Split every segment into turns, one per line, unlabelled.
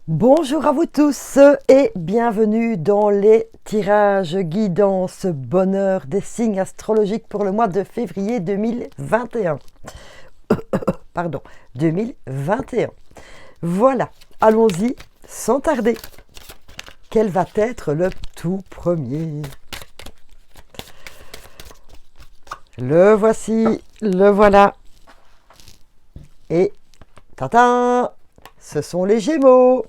Bonjour à vous tous et bienvenue dans les tirages guidance bonheur des signes astrologiques pour le mois de février 2021. Pardon, 2021. Voilà, allons-y sans tarder. Quel va être le tout premier? Le voici, le voilà. Et tata, ce sont les Gémeaux.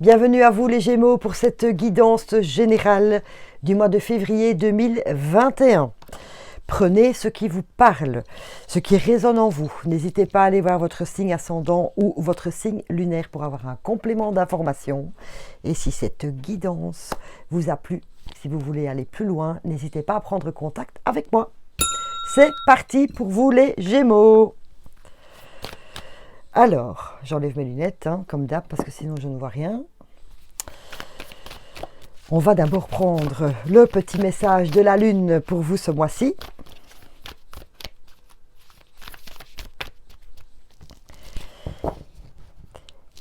Bienvenue à vous les Gémeaux pour cette guidance générale du mois de février 2021. Prenez ce qui vous parle, ce qui résonne en vous. N'hésitez pas à aller voir votre signe ascendant ou votre signe lunaire pour avoir un complément d'information. Et si cette guidance vous a plu, si vous voulez aller plus loin, n'hésitez pas à prendre contact avec moi. C'est parti pour vous les Gémeaux. Alors, j'enlève mes lunettes, comme d'hab, parce que sinon je ne vois rien. On va d'abord prendre le petit message de la Lune pour vous ce mois-ci.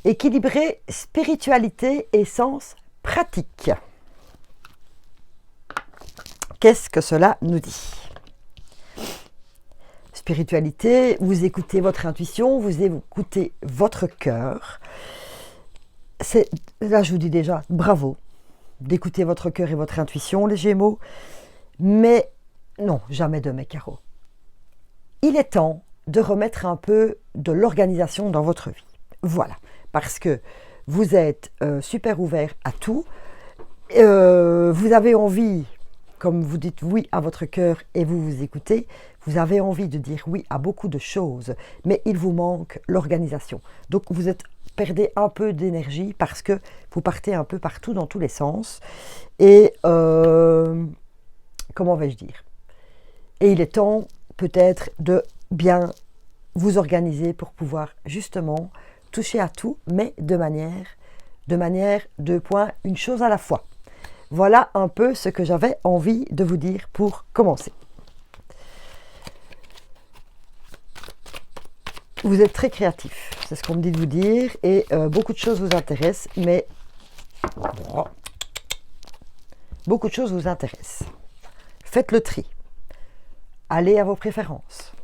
Équilibrer spiritualité et sens pratique. Qu'est-ce que cela nous dit ? Spiritualité, vous écoutez votre intuition, vous écoutez votre cœur. Là, je vous dis déjà, bravo d'écouter votre cœur et votre intuition, les Gémeaux. Mais non, jamais de mes carreaux. Il est temps de remettre un peu de l'organisation dans votre vie. Voilà, parce que vous êtes super ouvert à tout. Vous avez envie, comme vous dites oui à votre cœur et vous vous écoutez, vous avez envie de dire oui à beaucoup de choses, mais il vous manque l'organisation. Donc vous perdez un peu d'énergie parce que vous partez un peu partout dans tous les sens. Et comment vais-je dire ? Et il est temps peut-être de bien vous organiser pour pouvoir justement toucher à tout, mais de manière une chose à la fois. Voilà un peu ce que j'avais envie de vous dire pour commencer. Vous êtes très créatif, c'est ce qu'on me dit de vous dire, et beaucoup de choses vous intéressent, mais beaucoup de choses vous intéressent. Faites le tri. Allez à vos préférences.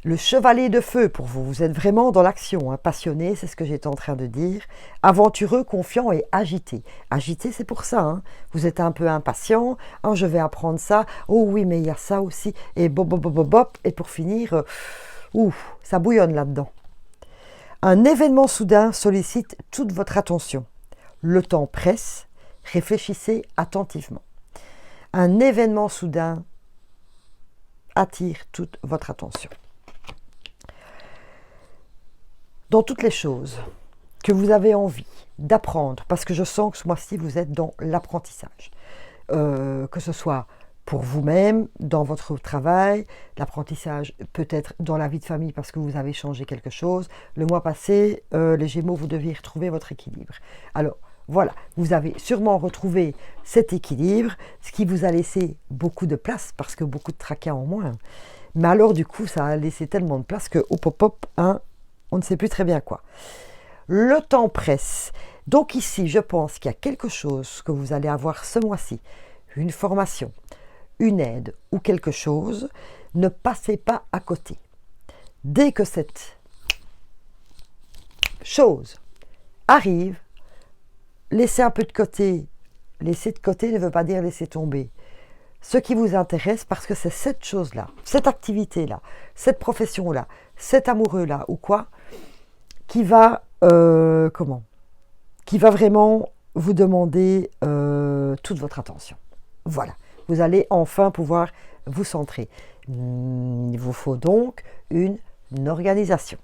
Le chevalier de feu pour vous, vous êtes vraiment dans l'action, passionné, c'est ce que j'étais en train de dire. Aventureux, confiant et agité. Agité, c'est pour ça, vous êtes un peu impatient, je vais apprendre ça, oh oui, mais il y a ça aussi, et bop, et pour finir, ça bouillonne là-dedans. Un événement soudain sollicite toute votre attention. Le temps presse, réfléchissez attentivement. Un événement soudain attire toute votre attention. Dans toutes les choses que vous avez envie d'apprendre, parce que je sens que ce mois-ci, vous êtes dans l'apprentissage, que ce soit pour vous-même, dans votre travail, l'apprentissage peut-être dans la vie de famille parce que vous avez changé quelque chose. Le mois passé, les Gémeaux, vous deviez retrouver votre équilibre. Alors, voilà, vous avez sûrement retrouvé cet équilibre, ce qui vous a laissé beaucoup de place, parce que beaucoup de tracas en moins. Mais alors, du coup, ça a laissé tellement de place que, on ne sait plus très bien quoi. Le temps presse. Donc ici, je pense qu'il y a quelque chose que vous allez avoir ce mois-ci, une formation, une aide ou quelque chose, ne passez pas à côté. Dès que cette chose arrive, laissez un peu de côté. Laisser de côté ne veut pas dire laisser tomber. Ce qui vous intéresse, parce que c'est cette chose-là, cette activité-là, cette profession-là, cet amoureux-là ou quoi, qui va vraiment vous demander toute votre attention. Voilà, vous allez enfin pouvoir vous centrer. Il vous faut donc une organisation.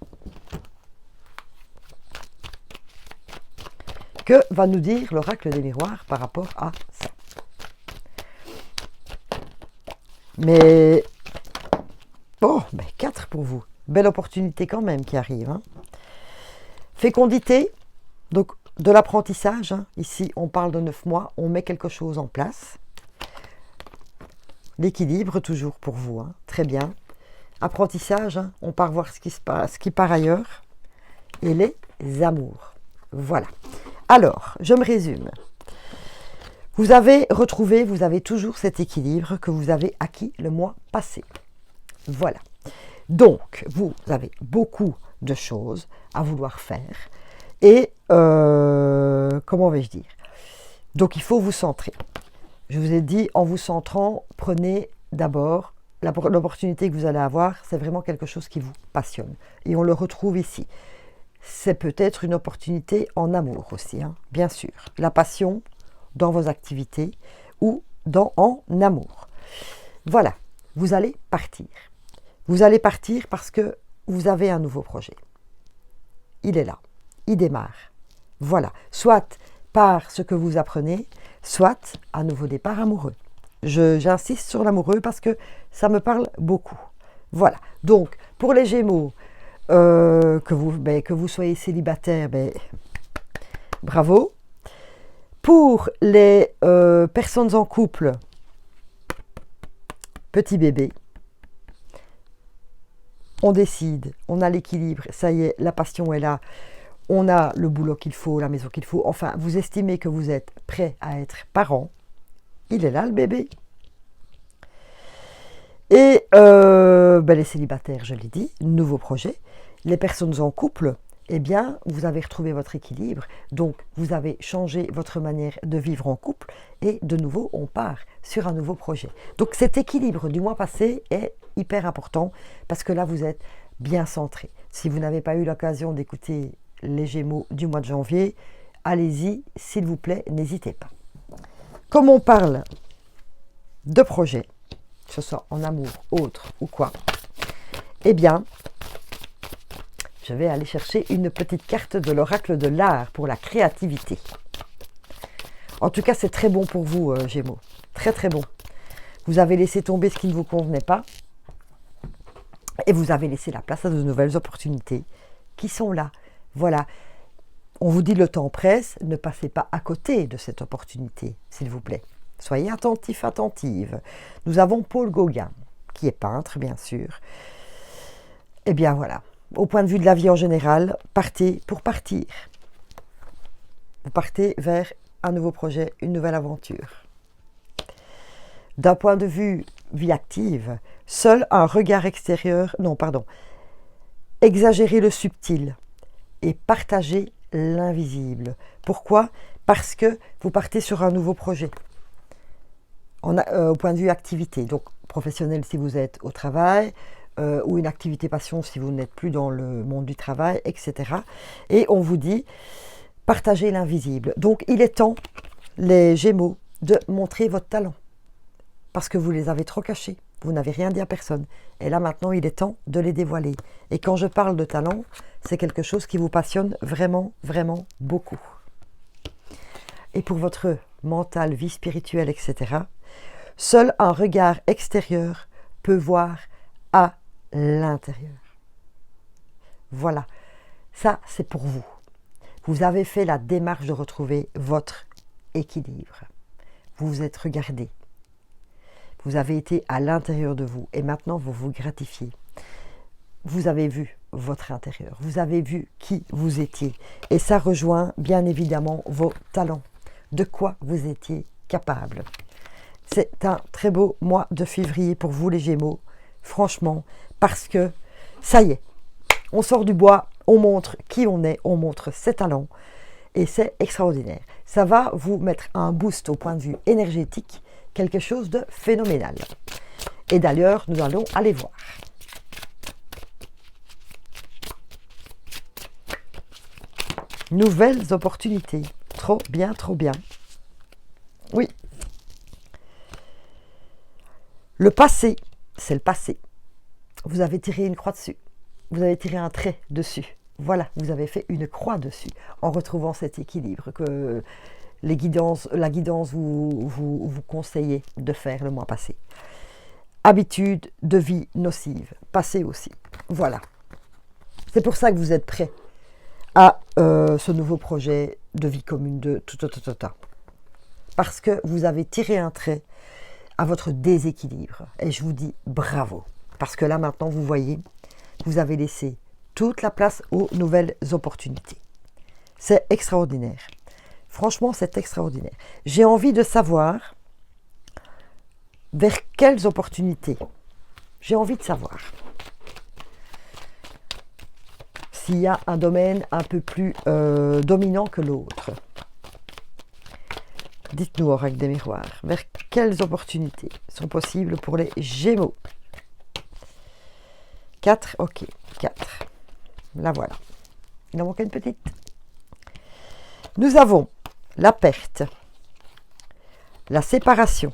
Que va nous dire l'oracle des miroirs par rapport à ça ? Mais 4 pour vous. Belle opportunité quand même qui arrive. Fécondité, donc de l'apprentissage. Ici, on parle de 9 mois, on met quelque chose en place. L'équilibre toujours pour vous, très bien. Apprentissage, on part voir ce qui se passe, ce qui part ailleurs. Et les amours. Voilà. Alors, je me résume. Vous avez retrouvé, vous avez toujours cet équilibre que vous avez acquis le mois passé. Voilà. Donc, vous avez beaucoup de choses à vouloir faire. Et, comment vais-je dire? Donc, il faut vous centrer. Je vous ai dit, en vous centrant, prenez d'abord l'opportunité que vous allez avoir. C'est vraiment quelque chose qui vous passionne. Et on le retrouve ici. C'est peut-être une opportunité en amour aussi, hein, bien sûr. La passion dans vos activités ou en amour. Voilà, vous allez partir. Vous allez partir parce que vous avez un nouveau projet. Il est là, il démarre. Voilà, soit par ce que vous apprenez, soit un nouveau départ amoureux. J'insiste sur l'amoureux parce que ça me parle beaucoup. Voilà, donc pour les Gémeaux, que vous soyez célibataire, bravo. Pour les personnes en couple, petit bébé, on décide, on a l'équilibre, ça y est, la passion est là, on a le boulot qu'il faut, la maison qu'il faut, enfin, vous estimez que vous êtes prêt à être parent, il est là le bébé. Et les célibataires, je l'ai dit, nouveau projet. Les personnes en couple, eh bien, vous avez retrouvé votre équilibre, donc vous avez changé votre manière de vivre en couple et de nouveau, on part sur un nouveau projet. Donc cet équilibre du mois passé est hyper important parce que là, vous êtes bien centré. Si vous n'avez pas eu l'occasion d'écouter les Gémeaux du mois de janvier, allez-y, s'il vous plaît, n'hésitez pas. Comme on parle de projet, que ce soit en amour, autre ou quoi, eh bien, je vais aller chercher une petite carte de l'oracle de l'art pour la créativité. En tout cas, c'est très bon pour vous, Gémeaux. Très, très bon. Vous avez laissé tomber ce qui ne vous convenait pas et vous avez laissé la place à de nouvelles opportunités qui sont là. Voilà. On vous dit le temps presse, ne passez pas à côté de cette opportunité, s'il vous plaît. Soyez attentifs, attentives. Nous avons Paul Gauguin, qui est peintre, bien sûr. Eh bien, voilà. Au point de vue de la vie en général, partez pour partir. Vous partez vers un nouveau projet, une nouvelle aventure. D'un point de vue vie active, seul un regard extérieur, exagérez le subtil et partagez l'invisible. Pourquoi? Parce que vous partez sur un nouveau projet. Au point de vue activité, donc professionnel si vous êtes au travail, ou une activité passion si vous n'êtes plus dans le monde du travail, etc. Et on vous dit, partagez l'invisible. Donc il est temps, les Gémeaux, de montrer votre talent. Parce que vous les avez trop cachés. Vous n'avez rien dit à personne. Et là maintenant, il est temps de les dévoiler. Et quand je parle de talent, c'est quelque chose qui vous passionne vraiment, vraiment beaucoup. Et pour votre mental, vie spirituelle, etc., seul un regard extérieur peut voir à l'intérieur. Voilà, ça c'est pour vous. Vous avez fait la démarche de retrouver votre équilibre. Vous vous êtes regardé. Vous avez été à l'intérieur de vous et maintenant vous vous gratifiez. Vous avez vu votre intérieur, vous avez vu qui vous étiez et ça rejoint bien évidemment vos talents, de quoi vous étiez capable. C'est un très beau mois de février pour vous les Gémeaux, franchement, parce que ça y est, on sort du bois, on montre qui on est, on montre ses talents et c'est extraordinaire. Ça va vous mettre un boost au point de vue énergétique, quelque chose de phénoménal. Et d'ailleurs, nous allons aller voir. Nouvelles opportunités. Trop bien, trop bien. Oui. Le passé, c'est le passé. Vous avez tiré une croix dessus. Vous avez tiré un trait dessus. Voilà, vous avez fait une croix dessus en retrouvant cet équilibre que la guidance vous conseillez de faire le mois passé. Habitude de vie nocive, passé aussi. Voilà. C'est pour ça que vous êtes prêts à ce nouveau projet de vie commune de tout. Parce que vous avez tiré un trait à votre déséquilibre. Et je vous dis bravo. Parce que là maintenant, vous voyez, vous avez laissé toute la place aux nouvelles opportunités. C'est extraordinaire. Franchement, c'est extraordinaire. J'ai envie de savoir vers quelles opportunités. J'ai envie de savoir s'il y a un domaine un peu plus dominant que l'autre. Dites-nous, oracle des miroirs, vers quelles opportunités sont possibles pour les Gémeaux. 4, ok, 4. La voilà. Il en manque une petite. Nous avons la perte, la séparation,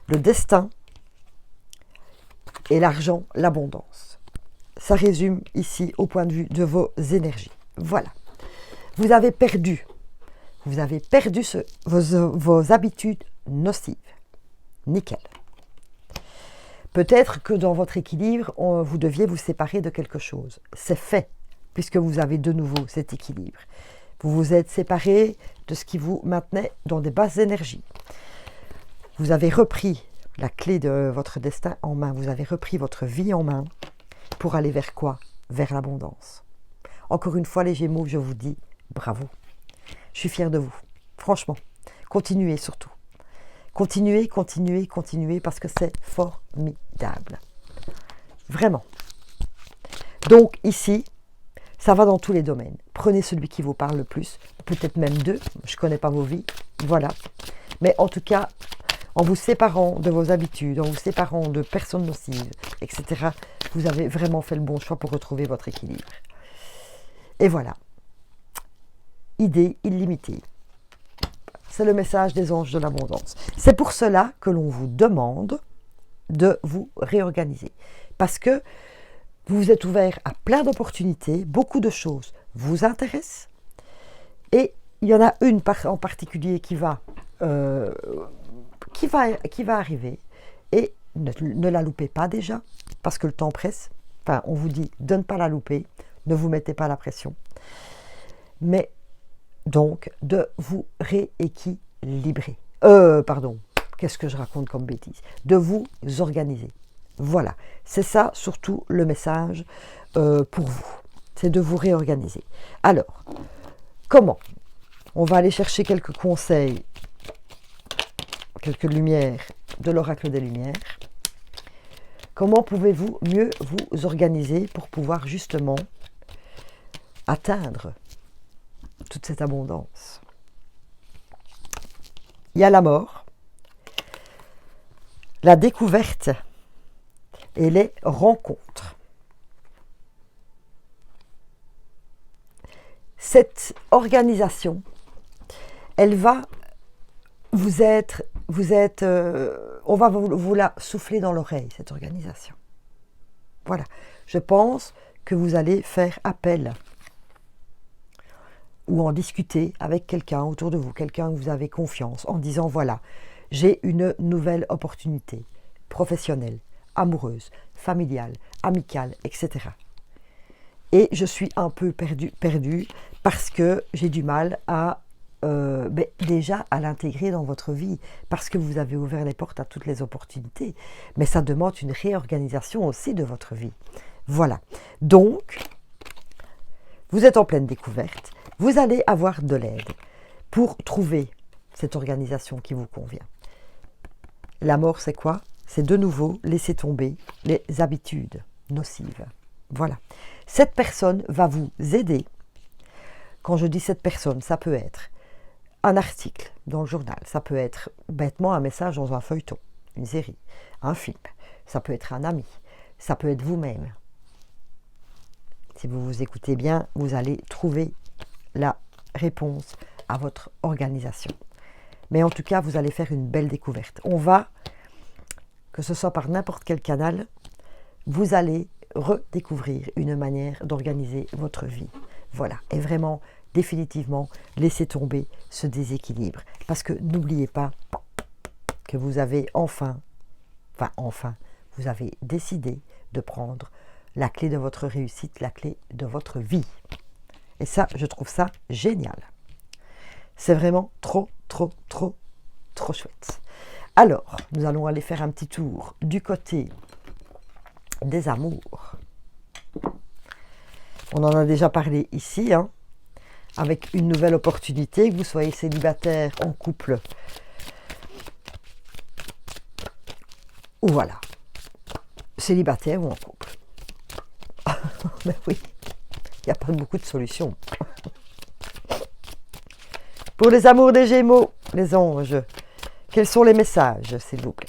le destin et l'argent, l'abondance. Ça résume ici au point de vue de vos énergies. Voilà. Vous avez perdu vos habitudes nocives. Nickel. Peut-être que dans votre équilibre, vous deviez vous séparer de quelque chose. C'est fait, puisque vous avez de nouveau cet équilibre. Vous vous êtes séparé de ce qui vous maintenait dans des basses énergies. Vous avez repris la clé de votre destin en main. Vous avez repris votre vie en main pour aller vers quoi? Vers l'abondance. Encore une fois, les Gémeaux, je vous dis bravo. Je suis fière de vous. Franchement, continuez surtout. Continuez, continuez, continuez parce que c'est formidable. Vraiment. Donc ici, ça va dans tous les domaines. Prenez celui qui vous parle le plus, peut-être même deux. Je ne connais pas vos vies. Voilà. Mais en tout cas, en vous séparant de vos habitudes, en vous séparant de personnes nocives, etc., vous avez vraiment fait le bon choix pour retrouver votre équilibre. Et voilà. Idée illimitée. C'est le message des anges de l'abondance. C'est pour cela que l'on vous demande de vous réorganiser. Parce que vous vous êtes ouvert à plein d'opportunités, beaucoup de choses vous intéressent. Et il y en a une en particulier qui va arriver. Et ne la loupez pas déjà, parce que le temps presse. Enfin, on vous dit de ne pas la louper, ne vous mettez pas la pression. Mais donc, de vous rééquilibrer. Qu'est-ce que je raconte comme bêtise? De vous organiser. Voilà, c'est ça surtout le message pour vous. C'est de vous réorganiser. Alors, comment? On va aller chercher quelques conseils, quelques lumières de l'oracle des lumières. Comment pouvez-vous mieux vous organiser pour pouvoir justement atteindre toute cette abondance? Il y a la mort, la découverte et les rencontres. Cette organisation, elle va on va vous la souffler dans l'oreille, cette organisation. Voilà, je pense que vous allez faire appel ou en discuter avec quelqu'un autour de vous, quelqu'un que vous avez confiance, en disant voilà, j'ai une nouvelle opportunité professionnelle, amoureuse, familiale, amicale, etc. Et je suis un peu perdue parce que j'ai du mal à déjà à l'intégrer dans votre vie, parce que vous avez ouvert les portes à toutes les opportunités, mais ça demande une réorganisation aussi de votre vie. Voilà, donc vous êtes en pleine découverte, vous allez avoir de l'aide pour trouver cette organisation qui vous convient. La mort, c'est quoi? C'est de nouveau laisser tomber les habitudes nocives. Voilà. Cette personne va vous aider. Quand je dis cette personne, ça peut être un article dans le journal, ça peut être bêtement un message dans un feuilleton, une série, un film, ça peut être un ami, ça peut être vous-même. Si vous vous écoutez bien, vous allez trouver la réponse à votre organisation. Mais en tout cas, vous allez faire une belle découverte. On va, que ce soit par n'importe quel canal, vous allez redécouvrir une manière d'organiser votre vie. Voilà, et vraiment, définitivement, laissez tomber ce déséquilibre. Parce que n'oubliez pas que vous avez enfin, vous avez décidé de prendre la clé de votre réussite, la clé de votre vie. Et ça, je trouve ça génial. C'est vraiment trop chouette. Alors, nous allons aller faire un petit tour du côté des amours. On en a déjà parlé ici, hein. avec une nouvelle opportunité, que vous soyez célibataire, en couple, ou voilà, célibataire ou en couple. Mais oui, il n'y a pas beaucoup de solutions. Pour les amours des Gémeaux, les anges, quels sont les messages, s'il vous plaît?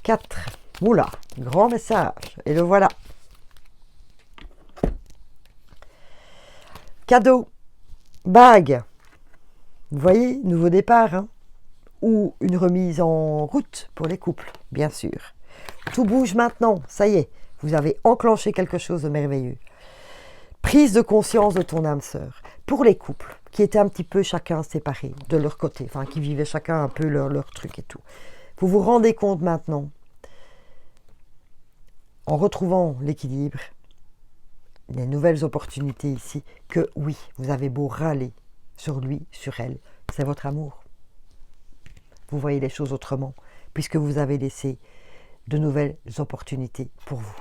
Quatre. Oula, grand message. Et le voilà. Cadeau, bague. Vous voyez, nouveau départ, hein? Ou une remise en route pour les couples, bien sûr. Tout bouge maintenant, ça y est, vous avez enclenché quelque chose de merveilleux. Prise de conscience de ton âme sœur. Pour les couples qui étaient un petit peu chacun séparés de leur côté, enfin qui vivaient chacun un peu leur truc et tout. Vous vous rendez compte maintenant, en retrouvant l'équilibre, les nouvelles opportunités ici, que oui, vous avez beau râler sur lui, sur elle, c'est votre amour. Vous voyez les choses autrement, puisque vous avez laissé de nouvelles opportunités pour vous.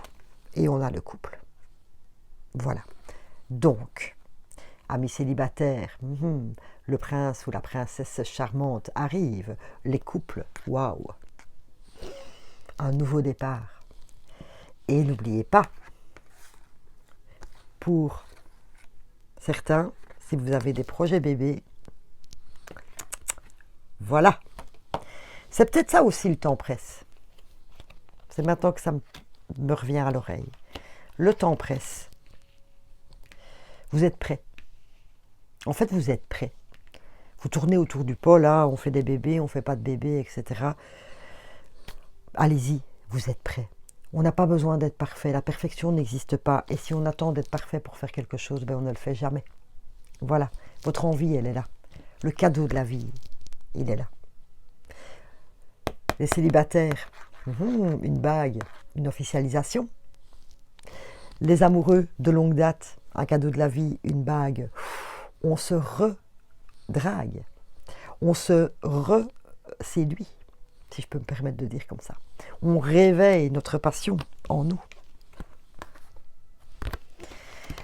Et on a le couple. Voilà. Donc, amis célibataires, le prince ou la princesse charmante arrive, les couples, waouh, un nouveau départ. Et n'oubliez pas, pour certains, si vous avez des projets bébés, voilà. C'est peut-être ça aussi le temps presse. C'est maintenant que ça me revient à l'oreille. Le temps presse. Vous êtes prêts. En fait, vous êtes prêts. Vous tournez autour du pot, là, on fait des bébés, on ne fait pas de bébés, etc. Allez-y, vous êtes prêts. On n'a pas besoin d'être parfait. La perfection n'existe pas. Et si on attend d'être parfait pour faire quelque chose, ben on ne le fait jamais. Voilà. Votre envie, elle est là. Le cadeau de la vie, il est là. Les célibataires, une bague, une officialisation. Les amoureux de longue date, un cadeau de la vie, une bague. On se redrague. On se reséduit, si je peux me permettre de dire comme ça. On réveille notre passion en nous.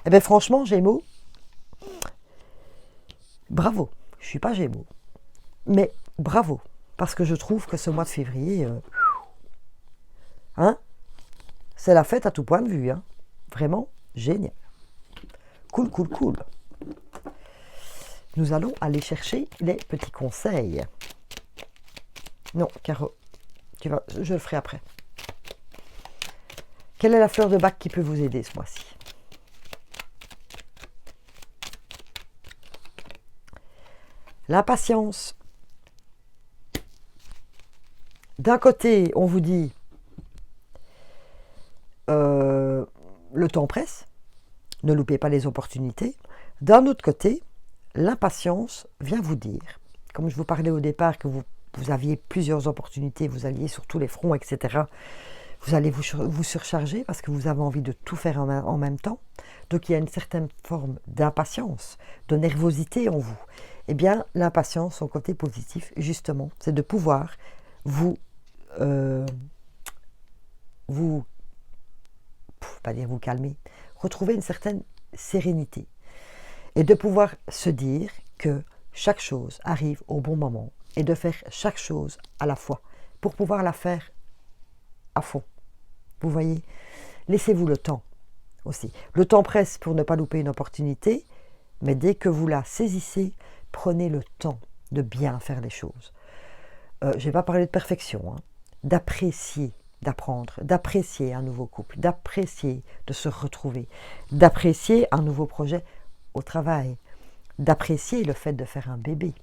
Eh bien franchement, Gémeaux, bravo. Je ne suis pas Gémeaux, mais bravo. Parce que je trouve que ce mois de février, c'est la fête à tout point de vue. Hein. Vraiment génial. Cool, cool, cool. Nous allons aller chercher les petits conseils. Non, Caro, je le ferai après. Quelle est la fleur de bac qui peut vous aider ce mois-ci? L'impatience. D'un côté, on vous dit le temps presse, ne loupez pas les opportunités. D'un autre côté, l'impatience vient vous dire, comme je vous parlais au départ, que vous aviez plusieurs opportunités, vous alliez sur tous les fronts, etc. Vous allez vous surcharger parce que vous avez envie de tout faire en même temps. Donc il y a une certaine forme d'impatience, de nervosité en vous. Eh bien, l'impatience, son côté positif, justement, c'est de pouvoir pas dire vous calmer, retrouver une certaine sérénité et de pouvoir se dire que chaque chose arrive au bon moment et de faire chaque chose à la fois pour pouvoir la faire à fond. Vous voyez, laissez-vous le temps aussi. Le temps presse pour ne pas louper une opportunité, mais dès que vous la saisissez, prenez le temps de bien faire les choses. Je ne vais pas parler de perfection, d'apprécier, d'apprendre, d'apprécier un nouveau couple, d'apprécier de se retrouver, d'apprécier un nouveau projet au travail, d'apprécier le fait de faire un bébé.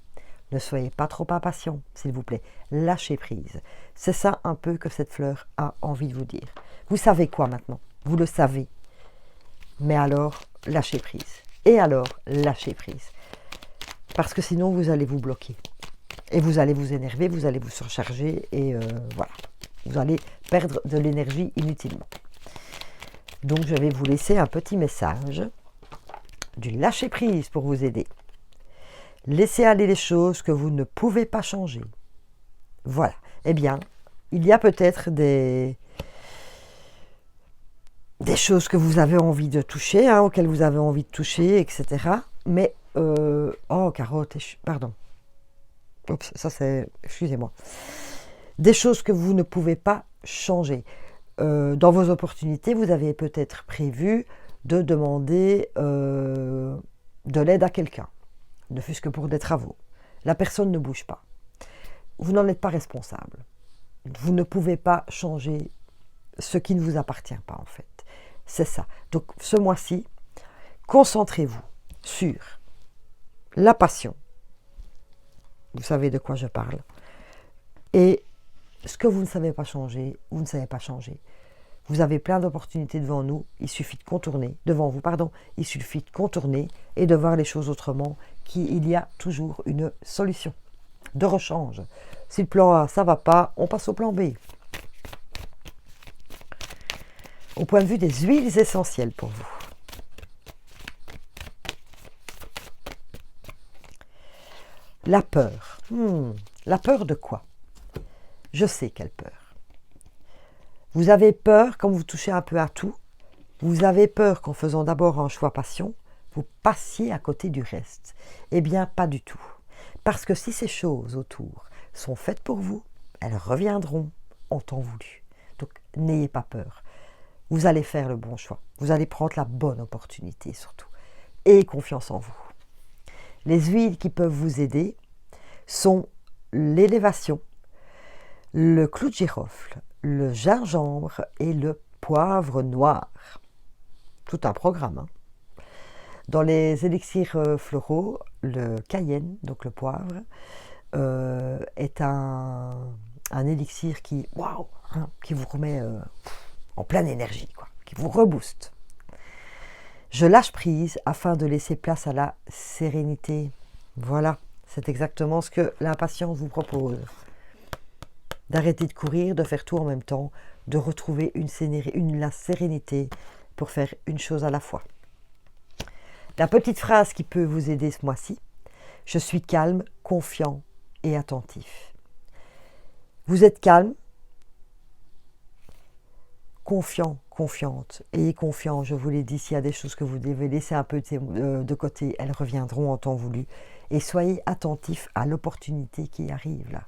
Ne soyez pas trop impatient, s'il vous plaît. Lâchez prise. C'est ça un peu que cette fleur a envie de vous dire. Vous savez quoi maintenant? Vous le savez. Mais alors, lâchez prise. Et alors, lâchez prise. Parce que sinon, vous allez vous bloquer. Et vous allez vous énerver, vous allez vous surcharger et voilà. Vous allez perdre de l'énergie inutilement. Donc, je vais vous laisser un petit message du lâcher-prise pour vous aider. Laissez aller les choses que vous ne pouvez pas changer. Voilà. Eh bien, il y a peut-être des des choses que vous avez envie de toucher, hein, auxquelles vous avez envie de toucher, etc. Mais, oh, carotte, pardon. Oups, ça c'est, excusez-moi. Des choses que vous ne pouvez pas changer. Dans vos opportunités, vous avez peut-être prévu de demander de l'aide à quelqu'un, ne fût-ce que pour des travaux. La personne ne bouge pas. Vous n'en êtes pas responsable. Vous ne pouvez pas changer ce qui ne vous appartient pas, en fait. C'est ça. Donc, ce mois-ci, concentrez-vous sur la passion. Vous savez de quoi je parle. Et ce que vous ne savez pas changer, vous ne savez pas changer. Vous avez plein d'opportunités devant nous, il suffit de contourner, devant vous, pardon, il suffit de contourner et de voir les choses autrement, qu'il y a toujours une solution de rechange. Si le plan A, ça ne va pas, on passe au plan B. Au point de vue des huiles essentielles pour vous. La peur. La peur de quoi? Je sais quelle peur. Vous avez peur, quand vous touchez un peu à tout, vous avez peur qu'en faisant d'abord un choix passion, vous passiez à côté du reste. Eh bien, pas du tout. Parce que si ces choses autour sont faites pour vous, elles reviendront en temps voulu. Donc, n'ayez pas peur. Vous allez faire le bon choix. Vous allez prendre la bonne opportunité surtout. Ayez confiance en vous. Les huiles qui peuvent vous aider sont l'élévation, le clou de girofle, le gingembre et le poivre noir. Tout un programme. Hein. Dans les élixirs floraux, le cayenne, donc le poivre, est un élixir qui, waouh, hein, qui vous remet en pleine énergie, quoi, qui vous rebooste. Je lâche prise afin de laisser place à la sérénité. Voilà, c'est exactement ce que l'impatience vous propose. D'arrêter de courir, de faire tout en même temps, de retrouver la sérénité pour faire une chose à la fois. La petite phrase qui peut vous aider ce mois-ci, je suis calme, confiant et attentif. Vous êtes calme, confiant, confiante. Ayez confiance, je vous l'ai dit, s'il y a des choses que vous devez laisser un peu de côté, elles reviendront en temps voulu. Et soyez attentif à l'opportunité qui arrive là.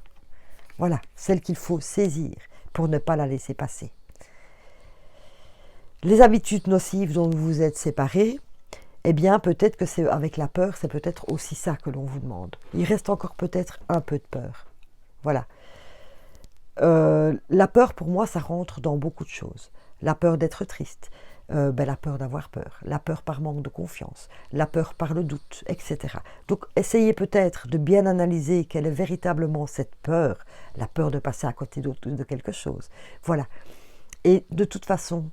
Voilà, celle qu'il faut saisir pour ne pas la laisser passer. Les habitudes nocives dont vous vous êtes séparés, eh bien peut-être que c'est avec la peur, c'est peut-être aussi ça que l'on vous demande. Il reste encore peut-être un peu de peur. Voilà. La peur, pour moi, ça rentre dans beaucoup de choses. La peur d'être triste, la peur d'avoir peur, la peur par manque de confiance, la peur par le doute, etc. Donc, essayez peut-être de bien analyser quelle est véritablement cette peur, la peur de passer à côté de quelque chose. Voilà. Et de toute façon,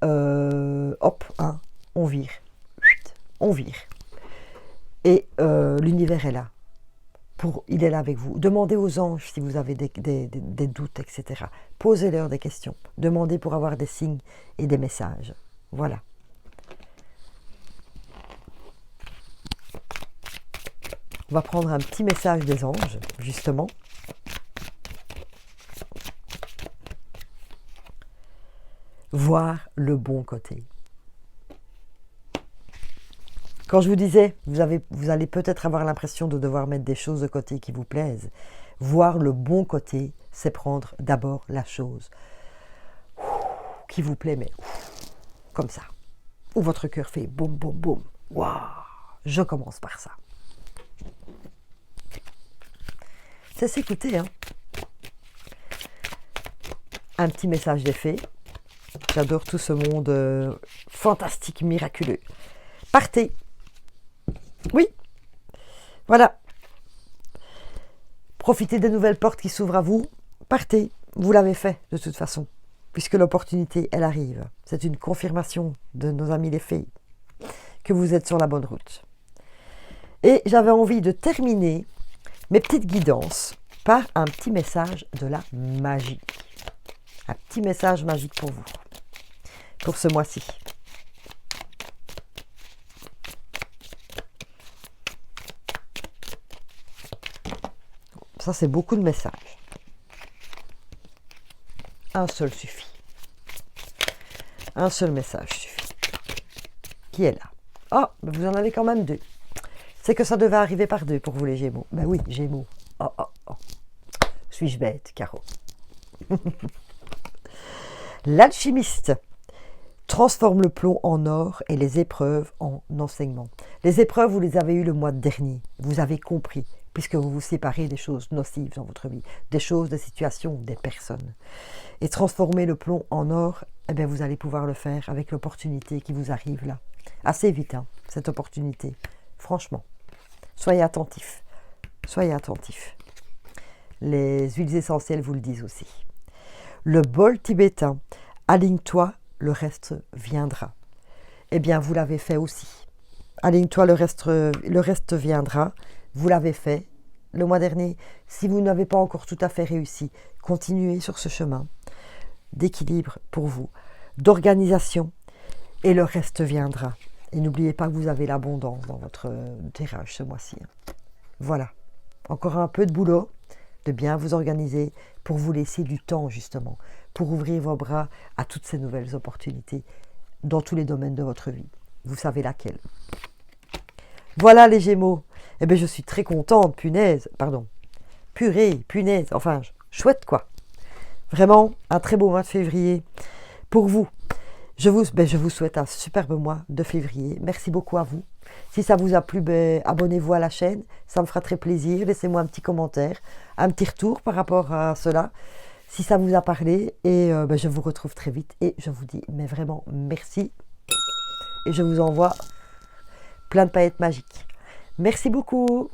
hop, hein, on vire. On vire. Et l'univers est là. Il est là avec vous. Demandez aux anges si vous avez des doutes, etc. Posez-leur des questions. Demandez pour avoir des signes et des messages. Voilà. On va prendre un petit message des anges, justement. Voir le bon côté. Quand je vous disais, vous allez peut-être avoir l'impression de devoir mettre des choses de côté qui vous plaisent. Voir le bon côté, c'est prendre d'abord la chose qui vous plaît, mais comme ça. Où votre cœur fait boum, boum, boum. Waouh, je commence par ça. C'est s'écouter, hein. Un petit message d'effet. J'adore tout ce monde fantastique, miraculeux. Partez. Oui, voilà. Profitez des nouvelles portes qui s'ouvrent à vous. Partez. Vous l'avez fait de toute façon, puisque l'opportunité, elle arrive. C'est une confirmation de nos amis les fées que vous êtes sur la bonne route. Et j'avais envie de terminer mes petites guidances par un petit message de la magie. Un petit message magique pour vous, pour ce mois-ci. Ça, c'est beaucoup de messages. Un seul suffit. Un seul message suffit. Qui est là? Oh, vous en avez quand même 2. C'est que ça devait arriver par 2 pour vous les Gémeaux. Ben oui, Gémeaux. Oh, oh, oh. Suis-je bête, Caro? L'alchimiste transforme le plomb en or et les épreuves en enseignement. Les épreuves, vous les avez eues le mois dernier. Vous avez compris, puisque vous vous séparez des choses nocives dans votre vie, des choses, des situations, des personnes. Et transformer le plomb en or, eh bien, vous allez pouvoir le faire avec l'opportunité qui vous arrive là. Assez vite, hein, cette opportunité. Franchement, soyez attentifs. Soyez attentifs. Les huiles essentielles vous le disent aussi. Le bol tibétain, aligne-toi, le reste viendra. Eh bien, vous l'avez fait aussi. Aligne-toi, le reste viendra. Vous l'avez fait le mois dernier. Si vous n'avez pas encore tout à fait réussi, continuez sur ce chemin d'équilibre pour vous, d'organisation, et le reste viendra. Et n'oubliez pas que vous avez l'abondance dans votre tirage ce mois-ci. Voilà. Encore un peu de boulot, de bien vous organiser pour vous laisser du temps justement, pour ouvrir vos bras à toutes ces nouvelles opportunités dans tous les domaines de votre vie. Vous savez laquelle. Voilà les Gémeaux. Eh bien je suis très contente, punaise, enfin chouette quoi. Vraiment un très beau mois de février pour vous. Je vous souhaite un superbe mois de février. Merci beaucoup à vous. Si ça vous a plu, abonnez-vous à la chaîne. Ça me fera très plaisir. Laissez-moi un petit commentaire, un petit retour par rapport à cela. Si ça vous a parlé. Et je vous retrouve très vite. Et je vous dis mais vraiment merci. Et je vous envoie plein de paillettes magiques. Merci beaucoup.